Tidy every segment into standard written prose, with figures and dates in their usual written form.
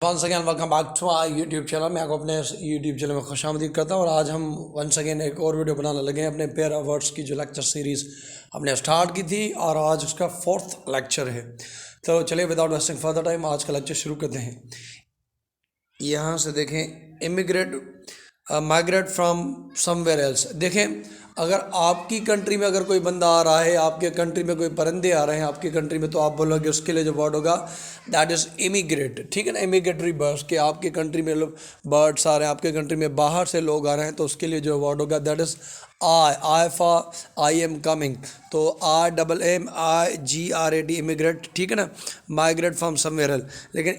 Once again welcome back to my YouTube channel. मैं आपको अपने यूट्यूब चैनल में खुशामदीद करता हूँ और आज हम वंस अगेन एक और वीडियो बनाने लगे हैं अपने पेयर ऑफ वर्ड्स की जो लेक्चर सीरीज़ हमने स्टार्ट की थी और आज उसका 4th लेक्चर है। तो चलिए विदाउट वेस्टिंग फर्दर टाइम आज का लेक्चर शुरू करते हैं। यहाँ से देखें, immigrate migrate from somewhere else. देखें, अगर आपकी कंट्री में अगर कोई बंदा आ रहा है, आपके कंट्री में कोई परिंदे आ रहे हैं आपकी कंट्री में, तो आप बोलोगे उसके लिए जो वर्ड होगा दैट इज़ इमिग्रेट। ठीक है ना, इमिग्रेटरी बर्ड्स के आपके कंट्री में बर्ड्स आ रहे हैं, आपके कंट्री में बाहर से लोग आ रहे हैं, तो उसके लिए जो वर्ड होगा that is I for I am coming. तो IMMIGRAT इमिग्रेट। ठीक है ना, माइग्रेट फ्रॉम समवेयर एल्स। लेकिन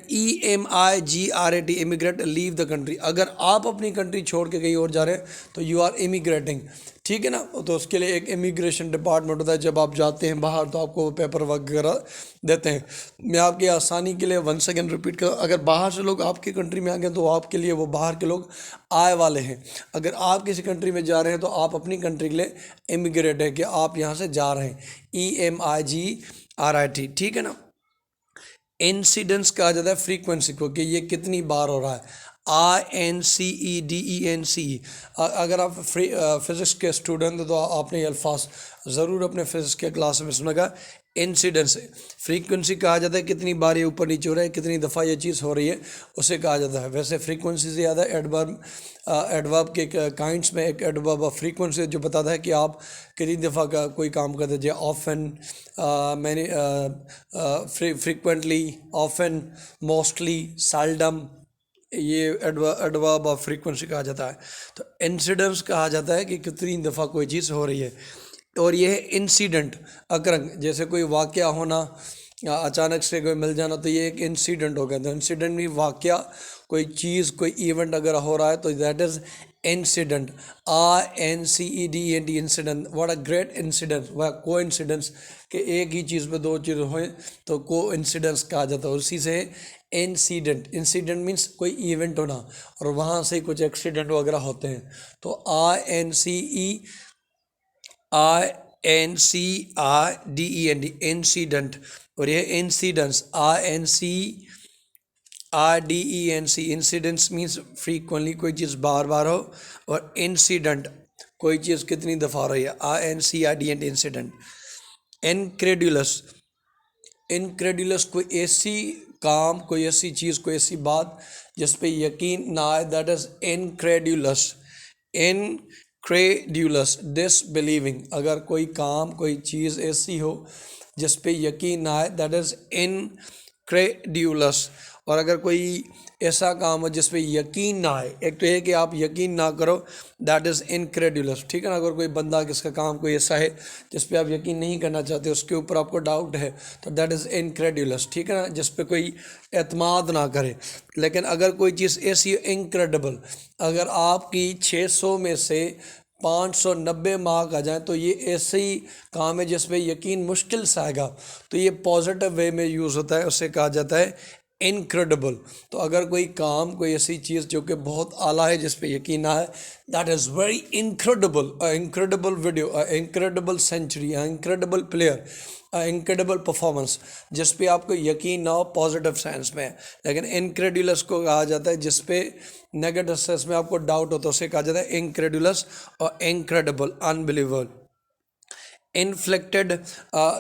EMIGRAT immigrate leave the country. अगर आप अपनी कंट्री छोड़ के कहीं और जा रहे हैं तो यू आर इमिग्रेटिंग। ठीक है ना, तो उसके लिए एक इमिग्रेशन डिपार्टमेंट होता है। जब आप जाते हैं बाहर तो आपको पेपर वगैरह देते हैं। मैं आपकी आसानी के लिए वंस अगेन रिपीट कर, अगर बाहर से लोग आपकी कंट्री में आ गए तो आपके लिए वो बाहर के लोग आए वाले हैं। अगर आप किसी कंट्री में जा रहे हैं तो आप अपनी कंट्री के लिए इमिग्रेट है कि आप यहाँ से जा रहे हैं, EMIGRAT। ठीक है ना। इंसिडेंस कहा जाता है फ्रीक्वेंसी को, कि ये कितनी बार हो रहा है, INCEDENCE। अगर आप फिज़िक्स के स्टूडेंट हो तो आपने ये अल्फाज ज़रूर अपने फिज़िक्स के क्लास में सुना। इंसिडेंस फ्रीक्वेंसी कहा जाता है कितनी बार ये ऊपर नीचे हो रहा है, कितनी दफ़ा ये चीज़ हो रही है, उसे कहा जाता है। वैसे फ्रीक्वेंसी से ज़्यादा एडवर्ब के काइंड्स में एक एडवर्ब ऑफ फ्रीक्वेंसी जो बताता है कि आप कितनी दफ़ा का कोई काम करते हैं। ऑफन, मैंने फ्रीक्वेंटली, ऑफन, मोस्टली, सेल्डम, ये एडवर्ब ऑफ फ्रीक्वेंसी कहा जाता है। तो इंसिडेंस कहा जाता है कि कितनी दफ़ा कोई चीज़ हो रही है। और यह है इंसिडेंट अकरंग, जैसे कोई वाक़या होना, अचानक से कोई मिल जाना, तो ये एक इंसिडेंट हो गया। तो इंसिडेंट भी वाक़या, कोई चीज़, कोई इवेंट अगर हो रहा है तो that is incident. INCEDENT incident. What a great incidence, वह को इंसिडेंस कि एक ही चीज़ पे दो चीज़ होए तो को इंसिडेंस कहा जाता है। उसी से इंसिडेंट। इंसिडेंट मीन्स कोई इवेंट होना और वहाँ से कुछ एक्सीडेंट वगैरह होते हैं। तो INCIDENT इंसिडेंट। और यह incidence INCRDENC। Incidence means frequently कोई चीज़ बार बार हो, और इंसिडेंट कोई चीज़ कितनी दफ़ा हो रही है, INCRDENT इंसिडेंट। इनक्रेडुलस। इनक्रेडुलस कोई ऐसी काम, कोई ऐसी चीज़, कोई ऐसी बात जिस पे यकीन ना आए, दैट इज़ इनक्रेडुलस। इनक्रेडुलस डिसबिलीविंग। अगर कोई काम, कोई चीज़ ऐसी हो जिस पे यकीन ना आए, दैट इज़ इनक्रेडुलस। और अगर कोई ऐसा काम हो जिस पे यकीन ना आए, एक तो ये कि आप यकीन ना करो, दैट इज़ इनक्रेडुलस। ठीक है ना। अगर कोई बंदा, किसका काम कोई ऐसा है जिस पे आप यकीन नहीं करना चाहते, उसके ऊपर आपको डाउट है, तो दैट इज़ इनक्रेडुलस। ठीक है ना, जिस पे कोई एतमाद ना करे। लेकिन अगर कोई चीज़ ऐसी इनक्रेडिबल, अगर आपकी 600 में से 590 मार्क आ जाए तो ये ऐसे ही काम है जिस पे यकीन मुश्किल से आएगा, तो ये पॉजिटिव वे में यूज़ होता है, उससे कहा जाता है इनक्रेडिबल। तो अगर कोई काम, कोई ऐसी चीज़ जो कि बहुत आला है, जिस पे यकीन आए, that is very incredible. Incredible video, incredible century, incredible player, incredible performance, जिस पे आपको यकीन ना हो पॉजिटिव सेंस में। लेकिन इनक्रेडुलस को कहा जाता है जिस पे नेगेटिव सेंस में आपको डाउट हो, तो उसे कहा जाता है इनक्रेडुलस और इनक्रेडिबल, अनबिलीवेबल। इन्फ्लिक्टेड।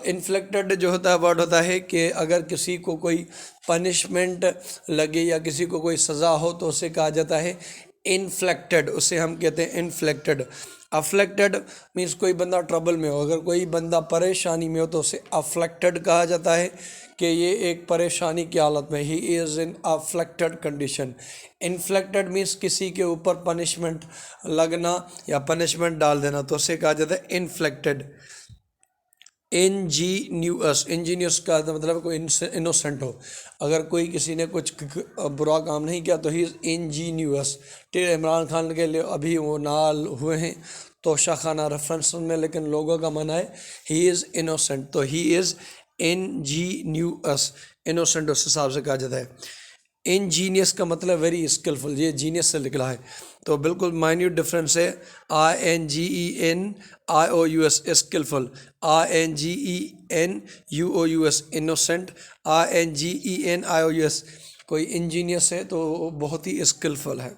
इन्फ्लिक्टेड जो होता है वर्ड होता है कि अगर किसी को कोई पनिशमेंट लगे या किसी को कोई सज़ा हो तो उसे कहा जाता है इन्फ्लेक्टेड, उसे हम कहते हैं इन्फ्लेक्टेड। अफ्लेक्टेड मीन्स कोई बंदा ट्रबल में हो, अगर कोई बंदा परेशानी में हो तो उसे अफ्लेक्टेड कहा जाता है कि ये एक परेशानी की हालत में, he is in afflicted condition. Inflected means किसी के ऊपर पनिशमेंट लगना या पनिशमेंट डाल देना, तो उसे कहा जाता है इन्फ्लेक्टेड। इंजीनियस। इंजीनियस का मतलब कोई इनोसेंट हो, अगर कोई किसी ने कुछ बुरा काम नहीं किया तो ही इज़ इंजीनियस। ठीक है, इमरान खान के लिए अभी वो नाल हुए हैं तोशा खाना रेफरेंस में, लेकिन लोगों का मानना है ही इज़ इनोसेंट, तो ही इज़ इंजीनियस। इनोसेंट उस हिसाब से कहा जाता है। इंजीनियस का मतलब वेरी स्किलफुल, ये जीनियस से निकला है, तो बिल्कुल माइन्यूट डिफरेंस है। INGENIOUS skilful, INGENUOUS innocent, INGENIOUS कोई इंजीनियस है तो वो बहुत ही स्किलफुल है।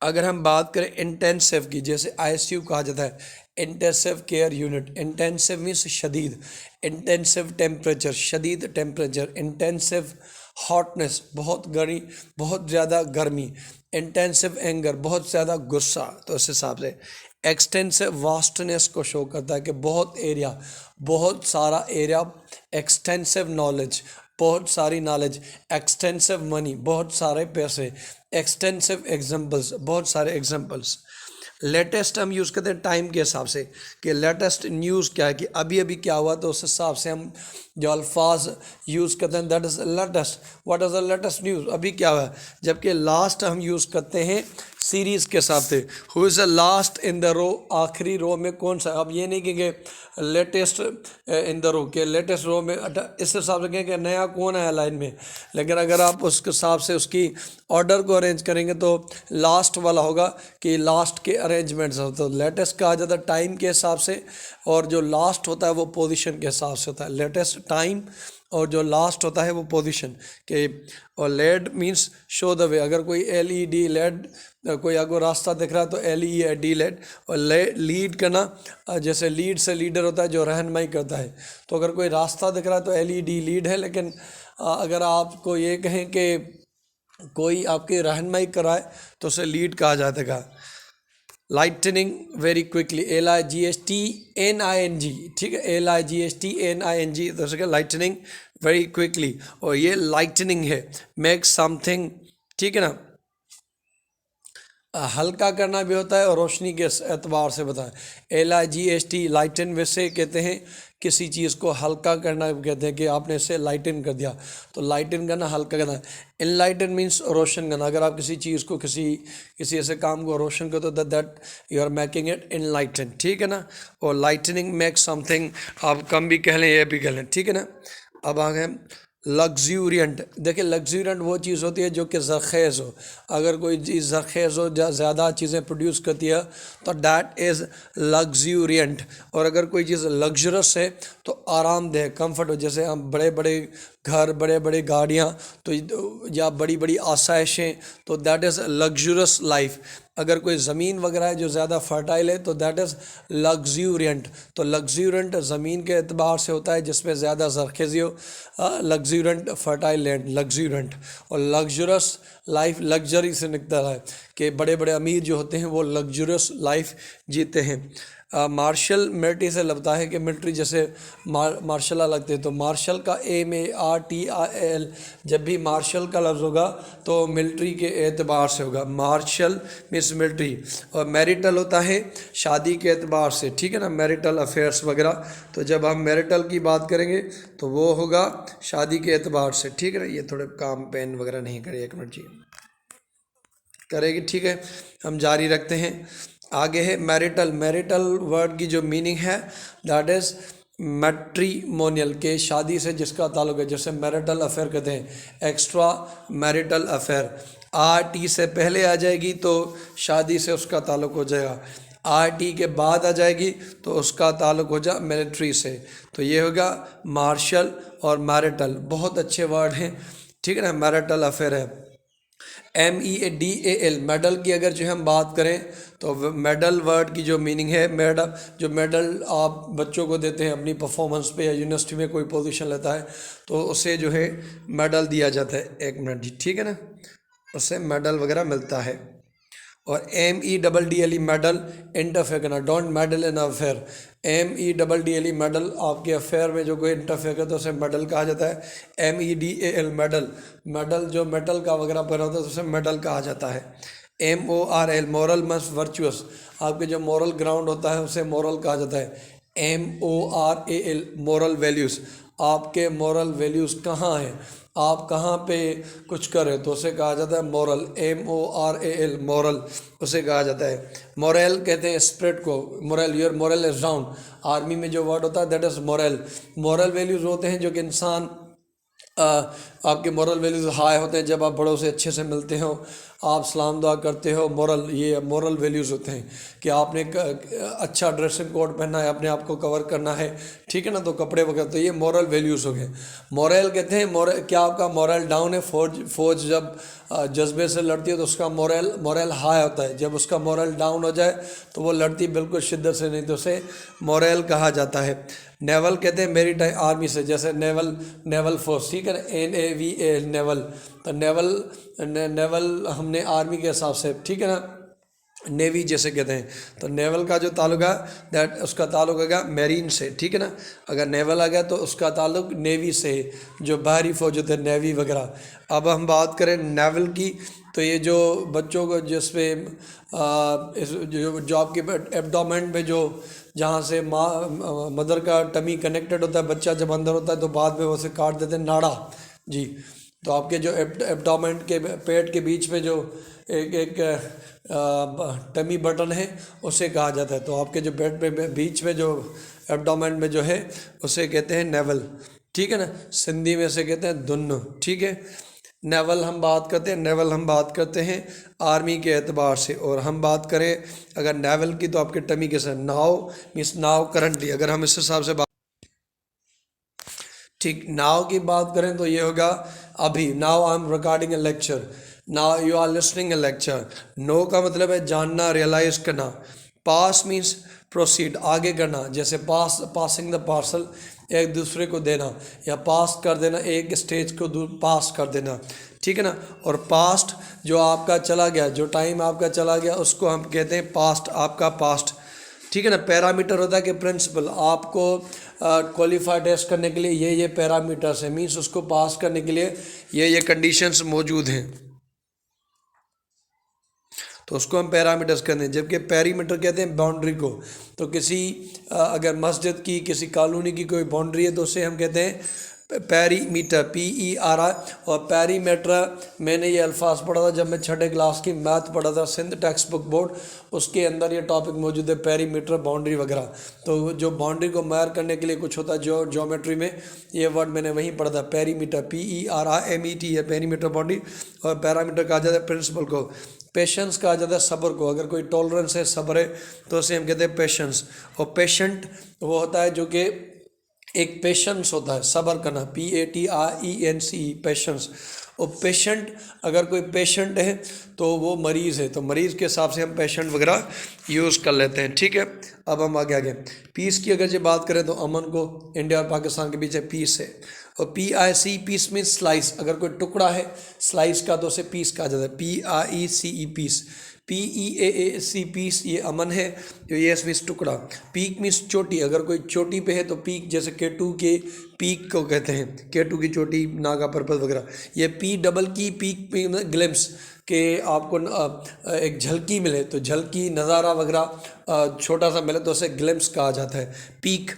अगर हम बात करें इंटेंसिव की, जैसे आईसीयू कहा जाता है intensive care unit, intensive means शदीद, इंटेंसिव टेम्परेचर शदीद टेम्परेचर, इंटेंसिव हॉटनेस बहुत गर्मी, बहुत ज़्यादा गर्मी, इंटेंसिव एंगर बहुत ज़्यादा गुस्सा। तो इस हिसाब से एक्सटेंसिव वास्टनेस को शो करता है कि बहुत एरिया, बहुत सारा एरिया, एक्सटेंसिव नॉलेज बहुत सारी नॉलेज, एक्सटेंसिव मनी बहुत सारे पैसे, एक्सटेंसिव एग्जांपल्स बहुत सारे एग्जांपल्स। लेटेस्ट हम यूज़ करते हैं टाइम के हिसाब से कि लेटेस्ट न्यूज़ क्या है, कि अभी अभी क्या हुआ, तो उस हिसाब से हम जो अल्फाज यूज़ करते हैं that is latest, what is the latest news, अभी क्या हुआ है। जबकि लास्ट हम यूज़ करते हैं सीरीज़ के हिसाब से, who is the last in the row, आखिरी रो में कौन सा। अब ये नहीं कहेंगे लेटेस्ट इन द रो के लेटेस्ट रो में, इस हिसाब से कहेंगे नया कौन है लाइन में, लेकिन अगर आप उसके हिसाब से उसकी ऑर्डर को अरेंज करेंगे तो लास्ट वाला होगा कि लास्ट के अरेंजमेंट्स हो। तो लेटेस्ट कहा जाता है टाइम के हिसाब से, और जो लास्ट होता है वो पोजीशन के हिसाब से होता है। लेटेस्ट टाइम और जो लास्ट होता है वो पोजीशन के। और led means show the way, अगर कोई एलईडी लेड, कोई आपको रास्ता दिख रहा है तो एलईडी लेड। और लीड करना, जैसे लीड से लीडर होता है जो रहनुमाई करता है, तो अगर कोई रास्ता दिख रहा है तो एलईडी लीड है। लेकिन अगर आपको ये कहें कि कोई आपकी रहनुमाई कराए तो उसे लीड कहा जाएगा। लाइटनिंग वेरी क्विकली, LIGHTNING, ठीक है, LIGHTNING, तो उसके लाइटनिंग वेरी क्विकली, और ये लाइटनिंग है, मेक समथिंग, ठीक है ना, हल्का करना भी होता है और रोशनी के एतबार से बताएं। LIGHT लाइटन, वैसे कहते हैं किसी चीज़ को हल्का करना, कहते हैं कि आपने इसे लाइटन कर दिया, तो लाइटन करना हल्का करना। इनलाइटन मीन्स रोशन करना, अगर आप किसी चीज़ को किसी ऐसे काम को रोशन करते हो that you are making it enlighten, ठीक है ना। और लाइटनिंग मेक समथिंग, आप कम भी कह लें या भी कह लें, ठीक है ना। अब आ गए लग्जूरियंट। देखिए लग्जूरियंट वो चीज़ होती है जो कि ज़रख़ेज़ हो, अगर कोई चीज़ ज़रख़ेज़ हो, ज़्यादा चीज़ें प्रोड्यूस करती है तो दैट इज़ लग्जूरियंट। और अगर कोई चीज़ लग्जरस है तो आरामदेह, कंफर्ट हो, जैसे हम बड़े बड़े घर, बड़े बड़े गाड़ियाँ, तो या बड़ी बड़ी आसाइशें, तो दैट इज़ लग्जरस लाइफ। अगर कोई ज़मीन वगैरह है जो ज़्यादा फर्टाइल है तो दैट इज़ लग्जूरियंट। तो लग्जूरियंट ज़मीन के एतबार से होता है जिसमें ज़्यादा ज़रख़ेज़ी हो, लग्जूरियंट फर्टाइल लैंड लग्जूरियंट। और लग्जरस लाइफ लग्जरी से निकलता है कि बड़े बड़े अमीर जो होते हैं वो लग्जरस लाइफ जीते हैं। मार्शल मिलिट्री से लगता है कि मिलिट्री जैसे मार्शल लगते हैं, तो मार्शल का MARTIAL, जब भी मार्शल का लफ्ज़ होगा तो मिलिट्री के एतबार से होगा, मार्शल मीन्स मिलिट्री। और मैरिटल होता है शादी के एतबार से, ठीक है ना, मैरिटल अफेयर्स वगैरह। तो जब हम मैरिटल की बात करेंगे तो वो होगा शादी के एतबार से, ठीक है ना। ये थोड़े काम पेन वगैरह नहीं करे, एक मिनट जी करेगी, ठीक है। हम जारी रखते हैं, आगे है मैरिटल। मैरिटल वर्ड की जो मीनिंग है दैट इज़ मैट्रीमोनियल, के शादी से जिसका ताल्लुक है, जैसे मैरिटल अफेयर कहते हैं, एक्स्ट्रा मैरिटल अफेयर। RT से पहले आ जाएगी तो शादी से उसका ताल्लुक हो जाएगा, RT के बाद आ जाएगी तो उसका ताल्लुक हो जाए मिलिट्री से। तो ये होगा मार्शल और मैरिटल, बहुत अच्छे वर्ड हैं, ठीक है ना। मैरिटल अफेयर है। MEDAL मेडल की अगर जो हम बात करें तो मेडल वर्ड की जो मीनिंग है, मेडल, जो मेडल आप बच्चों को देते हैं अपनी परफॉर्मेंस पे, या यूनिवर्सिटी में कोई पोजीशन लेता है तो उसे जो है मेडल दिया जाता है, एक मिनट जी, ठीक है ना, उससे मेडल वगैरह मिलता है। और MEDDLE मेडल, इंटरफेयर करना, don't medal in affair. MEDDLE medal, आपके अफेयर में जो कोई इंटरफेयर करता है उसे मेडल कहा जाता है। MEDAL मेडल, मेडल जो मेटल का वगैरह पर होता है तो उसे मेडल कहा जाता है। MORAL मोरल मस्ट वर्चुअस, आपके जो मोरल ग्राउंड होता है उसे मोरल कहा जाता है। MORAL मोरल वैल्यूज़, आपके मोरल वैल्यूज़ कहाँ हैं, आप कहाँ पे कुछ करें तो उसे कहा जाता है मोरल, MORAL मोरल उसे कहा जाता है। मोरल कहते हैं स्पिरिट को, moral, your moral is down, army में जो वर्ड होता है that is moral. Moral values होते हैं जो कि इंसान, आपके मोरल वैल्यूज़ हाई होते हैं जब आप बड़ों से अच्छे से मिलते हो, आप सलाम दुआ करते हो, मोरल, ये मोरल वैल्यूज़ होते हैं कि आपने अच्छा ड्रेसिंग कोड पहनना है, अपने आप को कवर करना है, ठीक है ना, तो कपड़े वगैरह, तो ये मॉरल वैल्यूज़ हो गए। मॉरल कहते हैं मॉरल, क्या आपका मॉरल डाउन है, फौज जब जज्बे से लड़ती है तो उसका मॉरल हाई होता है, जब उसका मॉरल डाउन हो जाए तो वो लड़ती बिल्कुल शिद्दत से नहीं, तो उसे मॉरल कहा जाता है। नेवल कहते हैं मेरीटाइम आर्मी से, जैसे नेवल फोर्स, ठीक है ना, NAVA नेवल, तो नेवल हमने आर्मी के हिसाब से, ठीक है ना, नेवी जैसे कहते हैं, तो नेवल का जो ताल्लुक है दैट उसका ताल्लुक होगा मैरीन से, ठीक है ना, अगर नेवल आ गया तो उसका ताल्लुक नेवी से, जो बाहरी फौज होते हैं नेवी वगैरह। अब हम बात करें नेवल की, तो ये जो बच्चों को जिसपे जो आपके एब्डोमेन में जो जहाँ से माँ मदर का टमी कनेक्टेड होता है, बच्चा जब अंदर होता है तो बाद में वो उसे काट देते हैं नाड़ा जी। तो आपके जो एब्डोमेन के पेट के बीच में जो एक टमी बटन है उसे कहा जाता है, तो आपके जो पेट पे बीच में जो एब्डोमेन में जो है उसे कहते हैं नेवल, ठीक है ना, सिंधी में से कहते हैं दुन्न, ठीक है। नेवल हम बात करते हैं आर्मी के एतबार से, और हम बात करें अगर नेवल की तो आपके टमी के साथ नाव मीन्स नाव करंटली, अगर हम इस हिसाब से ठीक नाव की बात करें तो ये होगा अभी, now I am recording a lecture, now you are listening a lecture. No का मतलब है जानना, रियलाइज करना। पास मीन्स प्रोसीड, आगे करना, जैसे पासिंग द पार्सल, एक दूसरे को देना, या पास कर देना, एक स्टेज को पास कर देना, ठीक है ना। और पास्ट जो आपका चला गया, जो टाइम आपका चला गया उसको हम कहते हैं पास्ट, आपका पास्ट, ठीक है ना। पैरामीटर होता है कि प्रिंसिपल, आपको क्वालिफाई टेस्ट करने के लिए ये पैरामीटर्स हैं, मीन्स उसको पास करने के लिए ये कंडीशंस मौजूद हैं, तो उसको हम पैरामीटर्स कहते हैं। जबकि पेरीमीटर कहते हैं बाउंड्री को, तो किसी अगर मस्जिद की किसी कॉलोनी की कोई बाउंड्री है तो उसे हम कहते हैं पेरीमीटर, PERI। और पेरीमीटर मैंने ये अल्फाज पढ़ा था जब मैं 6ठी क्लास की मैथ पढ़ा था, सिंध टेक्स्ट बुक बोर्ड, उसके अंदर ये टॉपिक मौजूद है, पेरीमीटर, बाउंड्री वगैरह। तो जो बाउंड्री को मार करने के लिए कुछ होता है, जो ज्योमेट्री में ये वर्ड मैंने वहीं पढ़ा था, पेरीमीटर, PERIMET है पेरीमीटर बाउंड्री। और पैरामीटर कहा जाता है प्रिंसिपल को, पेशेंस कहा जाता है सब्र को, अगर कोई टॉलरेंस है, सब्र है, तो उसे हम कहते हैं पेशेंस। और पेशेंट वो होता है जो कि एक पेशेंस होता है, सब्र करना, PATRENCE, पेशेंस। और पेशेंट, अगर कोई पेशेंट है तो वो मरीज़ है, तो मरीज़ के हिसाब से हम पेशेंट वगैरह यूज़ कर लेते हैं, ठीक है। अब हम आगे पीस की अगर जो बात करें तो अमन को इंडिया और पाकिस्तान के बीच पीस है। और PIC, पीस मीन्स स्लाइस, अगर कोई टुकड़ा है स्लाइस का तो उसे पीस कहा जाता है, PRECE पीस। PEAAC पीस, ये अमन है, तो ये मीन्स टुकड़ा। पीक मीन्स चोटी, अगर कोई चोटी पे है तो पीक, जैसे केटू के पीक को कहते हैं, केटू की चोटी, नागा पर्वत वगैरह। ये पीक ग्लिम्स के आपको एक झलकी मिले, तो झलकी नज़ारा वगैरह छोटा सा मिले तो उसे ग्लिम्स कहा जाता है, पीक।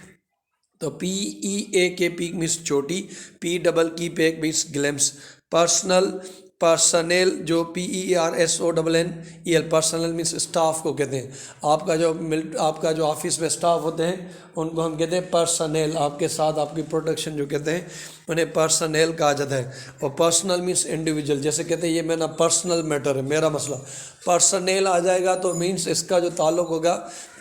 तो PEAK पीक मीन्स चोटी, PEEK मीन्स ग्लिम्स। पर्सनल जो PERSONNEL, पर्सनल मीन्स स्टाफ को कहते हैं। आपका जो ऑफिस में स्टाफ होते हैं उनको हम कहते हैं पर्सनल, आपके साथ आपकी प्रोटेक्शन जो कहते हैं उन्हें पर्सनल कहा जाता है। और पर्सनल मीन्स इंडिविजुअल, जैसे कहते हैं ये मेरा पर्सनल मैटर है, मेरा मसला। पर्सनल आ जाएगा तो मीन्स इसका जो ताल्लुक होगा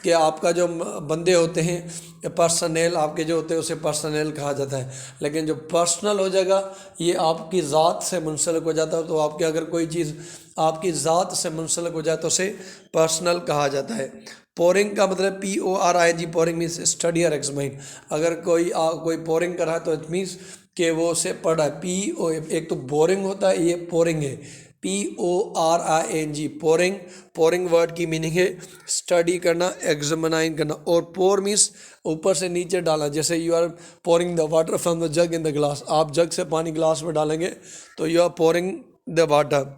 कि आपका जो बंदे होते हैं पर्सनल आपके जो होते हैं उसे पर्सनल कहा जाता है। लेकिन जो पर्सनल हो जाएगा ये आपकी ज़ात से मुंसलिक हो जाता है, तो आपके अगर कोई चीज़ आपकी ज़ात से मुंसलिक हो जाए तो उसे पर्सनल कहा जाता है। पोरिंग का मतलब PORING, पोरिंग मीन्स स्टडी और एग्जामिन। अगर कोई पोरिंग कर रहा है तो इट मीन्स कि वो उसे पढ़ रहा है। एक तो बोरिंग होता है, ये पोरिंग है, PORING, पोरिंग वर्ड की मीनिंग है स्टडी करना, एग्जामिनाइन करना। और पोर मीन्स ऊपर से नीचे डालना, जैसे you are pouring the water from the jug in the glass, आप जग से पानी ग्लास में डालेंगे तो you are pouring the water.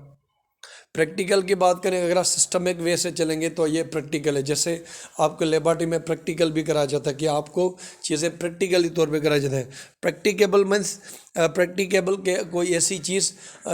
Practical की बात करें, अगर आप सिस्टमिक वे से चलेंगे तो ये प्रैक्टिकल है, जैसे आपको लेबॉरेटरी में प्रैक्टिकल भी कराया जाता है कि आपको चीज़ें प्रैक्टिकली तौर पे कराई जाती है। प्रैक्टिकेबल मीन्स प्रैक्टिकेबल के कोई ऐसी चीज़,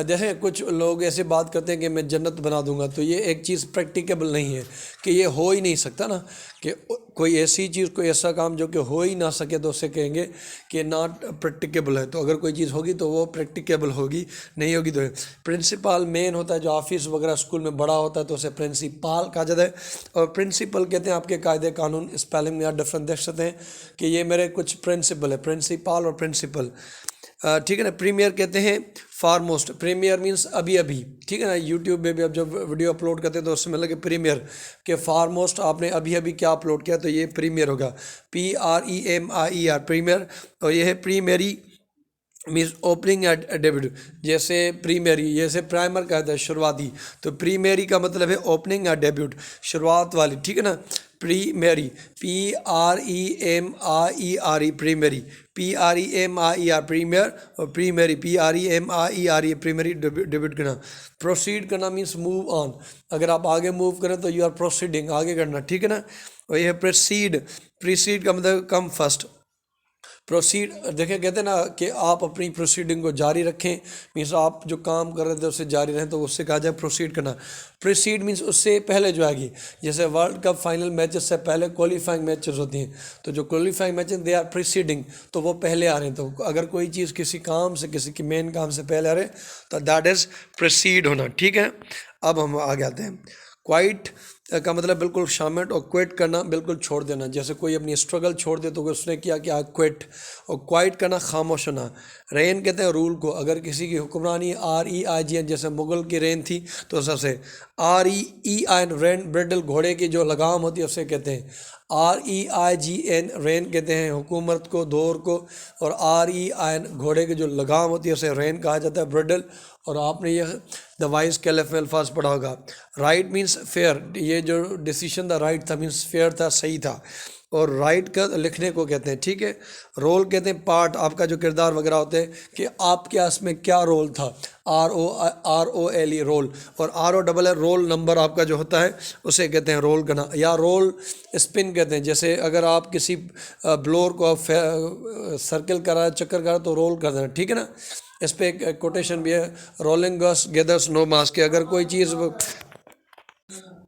जैसे कुछ लोग ऐसे बात करते हैं कि मैं जन्नत बना दूंगा, तो ये एक चीज़ प्रैक्टिकेबल नहीं है, कि ये हो ही नहीं सकता ना, कि कोई ऐसी चीज़, कोई ऐसा काम जो कि हो ही ना सके तो उसे कहेंगे कि नॉट प्रैक्टिकेबल है। तो अगर कोई चीज़ होगी तो वो प्रैक्टिकेबल होगी, नहीं होगी तो। प्रिंसिपल मेन होता है, जो ऑफिस वगैरह स्कूल में बड़ा होता है तो उसे प्रिंसिपल कहा जाता है। और प्रिंसिपल कहते हैं आपके कायदे कानून, स्पेलिंग में आप डिफरेंट देख सकते हैं कि ये मेरे कुछ प्रिंसिपल है, प्रिंसिपल और प्रिंसिपल, ठीक है ना। प्रीमियर कहते हैं फारमोस्ट, प्रीमियर मीन्स अभी अभी, ठीक है ना। यूट्यूब में भी अब जब वीडियो अपलोड करते हैं तो उसमें लगे प्रीमियर के फारमोस्ट आपने अभी अभी क्या अपलोड किया, तो ये प्रीमियर होगा, PREMIER प्रीमियर। और ये है प्रीमेरी मीन्स ओपनिंग एट डेब्यूट, जैसे प्रीमेरी, जैसे प्राइमर कहता है शुरुआती, तो प्रीमेरी का मतलब है ओपनिंग एट डेब्यूट, शुरुआत वाली, ठीक है ना। प्रीमेरी, PREMIER प्रीमेरी, PREMIER प्रीमियर, और प्रीमेरी PREMIER प्रीमेरी डेब्यूट करना। प्रोसीड करना मीन्स मूव ऑन, अगर आप आगे मूव करें तो यू आर प्रोसीडिंग, आगे करना, ठीक है ना। और यह प्रोसीड, प्रीसीड का मतलब कम फर्स्ट। प्रोसीड देखें, कहते हैं ना कि आप अपनी प्रोसीडिंग को जारी रखें, मीन्स आप जो काम कर रहे थे उससे जारी रहें, तो उससे कहा जाए प्रोसीड करना। प्रीसीड मीन्स उससे पहले जो आएगी, जैसे वर्ल्ड कप फाइनल मैचेस से पहले क्वालिफाइंग मैचेस होती हैं, तो जो qualifying matches they are preceding, तो वो पहले आ रहे हैं। तो अगर कोई चीज़ किसी काम से, किसी की मेन काम से पहले आ रहे तो दैट इज़ प्रीसीड होना, ठीक है। अब हम आगे आते हैं। क्वाइट का मतलब बिल्कुल शामिल, और क्विट करना बिल्कुल छोड़ देना, जैसे कोई अपनी स्ट्रगल छोड़ दे तो उसने किया क्या, क्विट। और क्वाइट करना खामोश होना। रेन कहते हैं रूल को, अगर किसी की हुक्मरानी REIGN, जैसे मुगल की रेन थी तो सबसे REIN रेन, ब्रिडल घोड़े की जो लगाम होती है उसे कहते हैं REIGN रेन कहते हैं हुकूमत को, दौर को। और REIN घोड़े की जो लगाम होती है उसे रेन कहा जाता है, ब्रिडल। और आपने ये द वाइज कैलिफ में अल्फाज पढ़ा होगा। राइट मीन्स फेयर, ये जो डिसीजन था राइट था, मीन्स फेयर था, सही था। और राइट का लिखने को कहते हैं, ठीक है। रोल कहते हैं पार्ट, आपका जो किरदार वगैरह होते हैं कि आपके इसमें क्या रोल था, ROLE रोल। और ROLL रोल नंबर आपका जो होता है उसे कहते हैं रोल करना, या रोल स्पिन कहते हैं। जैसे अगर आप किसी ब्लोअर को सर्कल करा, चक्कर करा तो रोल कर देना, ठीक है ना। इस पर एक कोटेशन भी है, रोलिंग गस गेदर्स नो मास्क, के अगर कोई चीज़,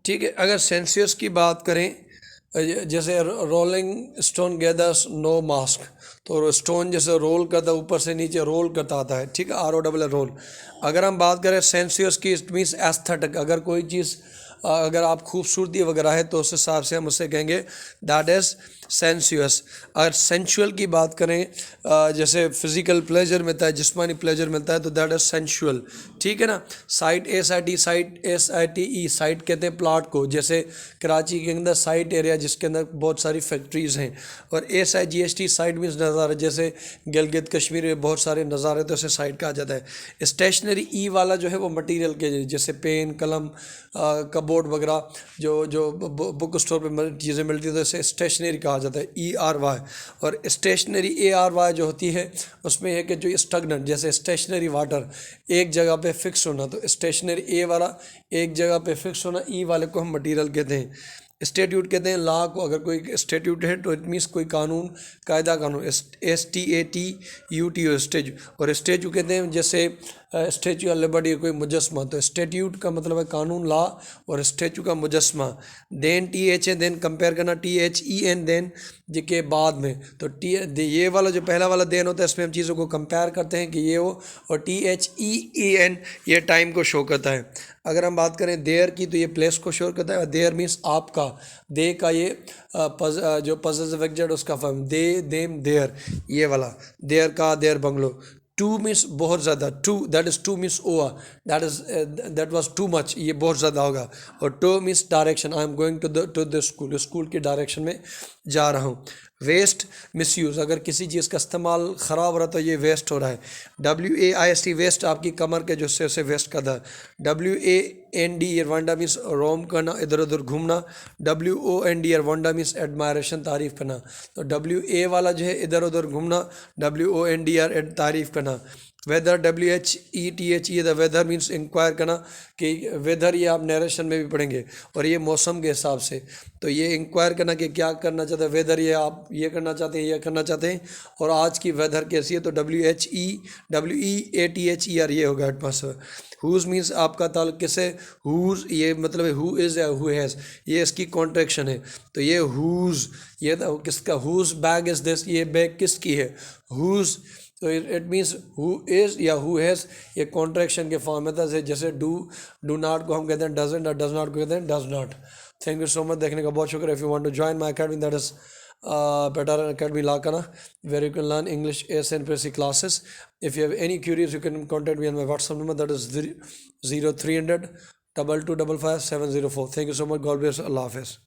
ठीक है। अगर सेंसियस की बात करें, जैसे rolling stone gathers no moss, तो स्टोन जैसे रोल करता है ऊपर से नीचे रोल करता आता है, ठीक है, ROLL रोल। अगर हम बात करें सेंसियस की, इट मीन्स एस्थेटिक, अगर कोई चीज़ अगर आप खूबसूरती वगैरह है तो उस हिसाब से हम उससे कहेंगे दैट इज़ सेंसुअस। अगर सेंशुअल की बात करें, जैसे फिजिकल प्लेजर मिलता है, जिस्मानी प्लेजर मिलता है, तो दैट इज़ सेंशुअल, ठीक है ना। Site SIT, site SITE, site कहते हैं प्लाट को, जैसे कराची के अंदर साइट एरिया जिसके अंदर बहुत सारी फैक्ट्रीज़ हैं। और SIGHT साइट मीन्स नज़ारा, जैसे गिलगित कश्मीर में बहुत सारे नज़ारे, तो उसे साइट कहा जाता है। स्टेशनरी E वाला जो है वो मटेरियल के, जैसे पेन, कलम, कबोर्ड वगैरह, जो बुक स्टोर पे चीज़ें मिलती है तो इसे स्टेशनरी कहा जाता है, ERY। और स्टेशनरी ARY जो होती है उसमें है कि जो स्टगनेंट, जैसे स्टेशनरी वाटर, एक जगह पे फिक्स होना, तो स्टेशनरी A वाला एक जगह पे फिक्स होना, E वाले को हम मटेरियल कहते हैं। स्टेट्यूट कहते हैं लॉ को, अगर कोई स्टेट्यूट है तो इट मीन्स कोई कानून, कायदा कानून, STATUTO स्टेजू। और स्टेजू कहते हैं जैसे स्टेचू ऑफ लिबर्टी, कोई मुजस्मा, तो स्टेट्यूट का मतलब है कानून, लॉ, और स्टेचू का मुजस्मा। देन THA, देन कंपेयर करना, THEN देन के बाद में, तो ये वाला जो पहला वाला देन होता है इसमें हम चीज़ों को कंपेयर करते हैं कि ये हो। और THEEN ये टाइम को शो करता है। अगर हम बात करें देयर की, तो ये प्लेस को शो करता है। देयर मीन्स आपका, दे का ये जो पॉसेसिव एग्जेक्टिव उसका फॉर्म, दे, देम, देयर, ये वाला देयर का, देयर बंगलो। टू मीन्स बहुत ज़्यादा, too that is too means over, that was too much, ये बहुत ज़्यादा होगा। और to means direction, I am going to the school, school की डायरेक्शन में जा रहा हूँ। वेस्ट मिसयूज़, अगर किसी चीज़ का इस्तेमाल ख़राब हो रहा है तो ये वेस्ट हो रहा है। WAIST वेस्ट, आपकी कमर के जो से उसे वेस्ट करता है। WAND वांडा मीन्स रोम करना, इधर उधर घूमना। WOND वांडा मीन्स एडमायरेशन, तारीफ़ करना। तो WA वाला जो है इधर उधर घूमना, WONDR तारीफ़ करना। Weather, WHETHE the weather means inquire करना, कि वेदर ये आप नरेशन में भी पढ़ेंगे, और ये मौसम के हिसाब से, तो ये इंक्वायर करना कि क्या करना चाहते हैं, वेदर ये आप ये करना चाहते हैं, ये करना चाहते हैं, और आज की वेदर कैसी है, तो WHEWEATHER ये होगा एटमॉस्फेयर। हुज मीन्स आपका ताल्लुक किससे, हुज, ये मतलब है हु इज़ या हु हैज़, ये इसकी कॉन्ट्रैक्शन है। तो ये हुज, ये किसका, हुज बैग इज़ दिस, ये बैग किसकी है, हुज। तो इट मीन्स हु इज़ या हु हैज़, ये कॉन्ट्रैक्शन के फॉर्म में था। जैसे डू नॉट को हम कहते हैं डजंट, और डज नॉट को कहते हैं does not. Thank you so much, देखने का बहुत शुक्रिया। If you want to join my academy, that is Better Academy Lakana, where you can learn English asynchronous classes. If you have any queries, you can contact me on my WhatsApp number, that is 0300 2255 704. Thank you so much. God bless. Allah Hafiz.